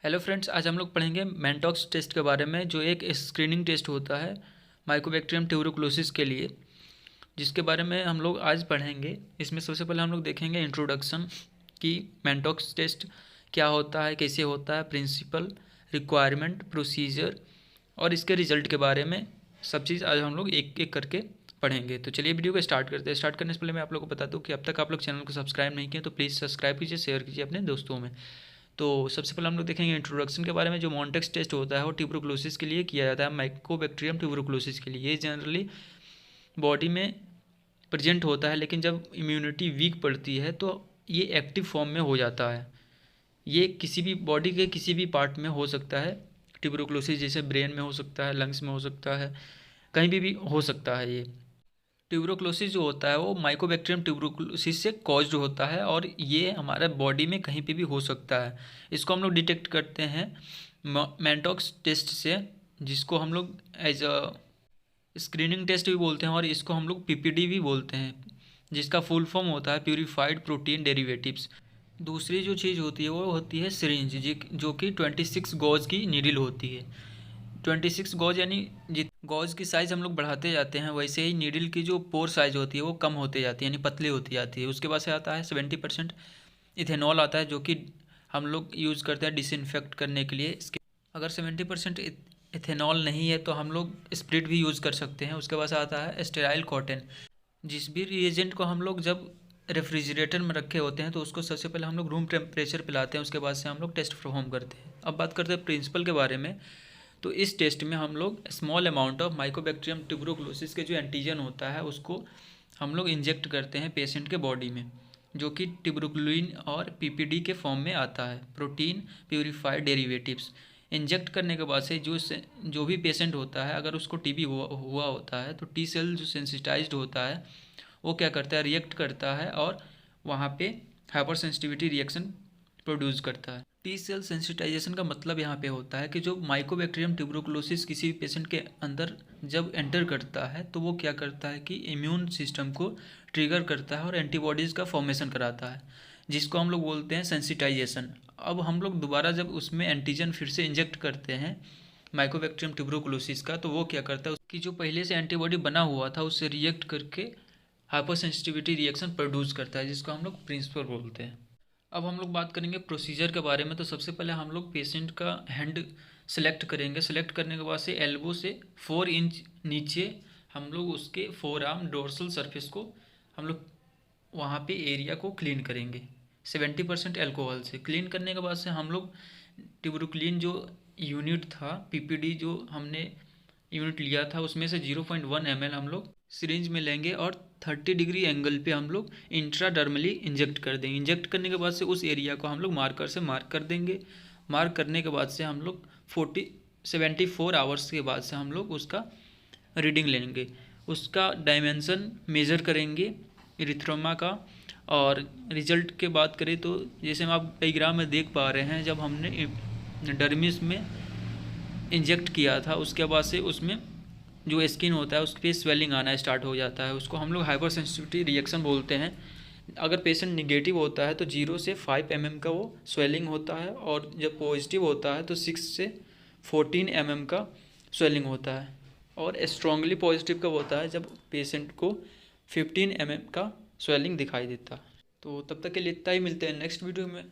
Hello friends, आज हम लोग पढ़ेंगे मैनटॉक्स टेस्ट के बारे में, जो एक स्क्रीनिंग टेस्ट होता है माइकोबैक्टीरियम ट्यूबरकुलोसिस के लिए, जिसके बारे में हम लोग आज पढ़ेंगे। इसमें सबसे पहले हम लोग देखेंगे इंट्रोडक्शन कि मैनटॉक्स टेस्ट क्या होता है, कैसे होता है, प्रिंसिपल, रिक्वायरमेंट, प्रोसीजर और इसके रिजल्ट के बारे में सब चीज़ आज हम लोग एक एक करके पढ़ेंगे। तो चलिए वीडियो को स्टार्ट करते हैं। स्टार्ट करने से पहले मैं आप लोगों को बता दूं कि अब तक आप लोग चैनल को सब्सक्राइब नहीं किए तो प्लीज़ सब्सक्राइब कीजिए, शेयर कीजिए अपने दोस्तों में। तो सबसे पहले हम लोग देखेंगे इंट्रोडक्शन के बारे में। जो मॉन्टेक्स टेस्ट होता है वो ट्यूबरकुलोसिस के लिए किया जाता है, माइकोबैक्टीरियम ट्यूबरकुलोसिस के लिए। ये जनरली बॉडी में प्रेजेंट होता है, लेकिन जब इम्यूनिटी वीक पड़ती है तो ये एक्टिव फॉर्म में हो जाता है। ये किसी भी बॉडी के किसी भी पार्ट में हो सकता है ट्यूबरकुलोसिस, जैसे ब्रेन में हो सकता है, लंग्स में हो सकता है, कहीं भी हो सकता है। ये ट्यूबरकुलोसिस जो होता है वो माइकोबैक्टीरियम ट्यूबरकुलोसिस से कॉज्ड होता है और ये हमारे बॉडी में कहीं पे भी हो सकता है। इसको हम लोग डिटेक्ट करते हैं मैनटॉक्स टेस्ट से, जिसको हम लोग एज अ स्क्रीनिंग टेस्ट भी बोलते हैं और इसको हम लोग पीपीडी भी बोलते हैं, जिसका फुल फॉर्म होता है प्यूरिफाइड प्रोटीन डेरिवेटिव्स। दूसरी जो चीज़ होती है वो होती है सिरिंज, जो कि 26 गॉज की नीडल होती है। 26 गॉज यानी जित गॉज की साइज़ हम लोग बढ़ाते जाते हैं, वैसे ही नीडल की जो पोर साइज़ होती है वो कम होते जाती है, यानी पतली होती जाती है। उसके बाद से आता है 70% इथेनॉल आता है, जो कि हम लोग यूज़ करते हैं डिसइंफेक्ट करने के लिए। इसके अगर 70% इथेनॉल नहीं है तो हम लोग स्प्रिट भी यूज़ कर सकते हैं। उसके बाद से आता है स्टेराइल कॉटन। जिस भी रिएजेंट को हम लोग जब रेफ्रिजरेटर में रखे होते हैं तो उसको सबसे पहले हम लोग रूम टेम्परेचर पे लाते हैं, उसके बाद से हम लोग टेस्ट परफॉर्म करते हैं। अब बात करते हैं प्रिंसिपल के बारे में। तो इस टेस्ट में हम लोग small amount of Mycobacterium tuberculosis के जो एंटीजन होता है उसको हम लोग इंजेक्ट करते हैं पेशेंट के बॉडी में, जो कि ट्यूबरकुलिन और पीपीडी के फॉर्म में आता है, प्रोटीन प्यूरिफाइड डेरिवेटिव्स। इंजेक्ट करने के बाद से जो भी पेशेंट होता है, अगर उसको टीबी हुआ होता है तो टी सेल जो सेंसिटाइज्ड होता है वो क्या करता है, रिएक्ट करता है और वहाँ पे हाइपर सेंसिटिविटी रिएक्शन प्रोड्यूस करता है। टी सेल सेंसिटाइजेशन का मतलब यहाँ पे होता है कि जो माइकोबैक्टीरियम ट्यूबरकुलोसिस किसी भी पेशेंट के अंदर जब एंटर करता है तो वो क्या करता है कि इम्यून सिस्टम को ट्रिगर करता है और एंटीबॉडीज़ का फॉर्मेशन कराता है, जिसको हम लोग बोलते हैं सेंसिटाइजेशन। अब हम लोग दोबारा जब उसमें एंटीजन फिर से इंजेक्ट करते हैं माइकोबैक्टीरियम ट्यूबरकुलोसिस का, तो वो क्या करता है, उसकी जो पहले से एंटीबॉडी बना हुआ था उससे रिएक्ट करके हाइपर सेंसिटिविटी रिएक्शन प्रोड्यूस करता है, जिसको हम लोग प्रिंसिपल बोलते हैं। अब हम लोग बात करेंगे प्रोसीजर के बारे में। तो सबसे पहले हम लोग पेशेंट का हैंड सेलेक्ट करेंगे। सेलेक्ट करने के बाद से एल्बो से 4 इंच नीचे हम लोग उसके फोर आर्म डोर्सल सरफेस को हम लोग वहाँ पे एरिया को क्लीन करेंगे 70% अल्कोहल से। क्लीन करने के बाद से हम लोग ट्यूबरकुलिन जो यूनिट था, पीपीडी जो हमने यूनिट लिया था, उसमें से 0.1 ml हम लोग सिरिंज में लेंगे और 30 डिग्री एंगल पे हम लोग इंट्राडर्मली इंजेक्ट कर देंगे। इंजेक्ट करने के बाद से उस एरिया को हम लोग मार्कर से मार्क कर देंगे। मार्क करने के बाद से हम लोग 74 आवर्स के बाद से हम लोग उसका रीडिंग लेंगे, उसका डायमेंशन मेज़र करेंगे इरिथ्रोमा का। और रिजल्ट के बात करें तो जैसे हम आप डायग्राम में देख पा रहे हैं, जब हमने डर्मिस में इंजेक्ट किया था उसके बाद से उसमें जो स्किन होता है उस पर स्वेलिंग आना स्टार्ट हो जाता है। उसको हम लोग हाइपर सेंसिटिविटी रिएक्शन बोलते हैं। अगर पेशेंट निगेटिव होता है तो 0 से 5 mm का वो स्वेलिंग होता है, और जब पॉजिटिव होता है तो 6 से 14 mm का स्वेलिंग होता है। और स्ट्रांगली पॉजिटिव कब होता है, जब पेशेंट को 15 mm का स्वेलिंग दिखाई देता है। तो तब तक के लिए इतना ही, मिलते हैं नेक्स्ट वीडियो में।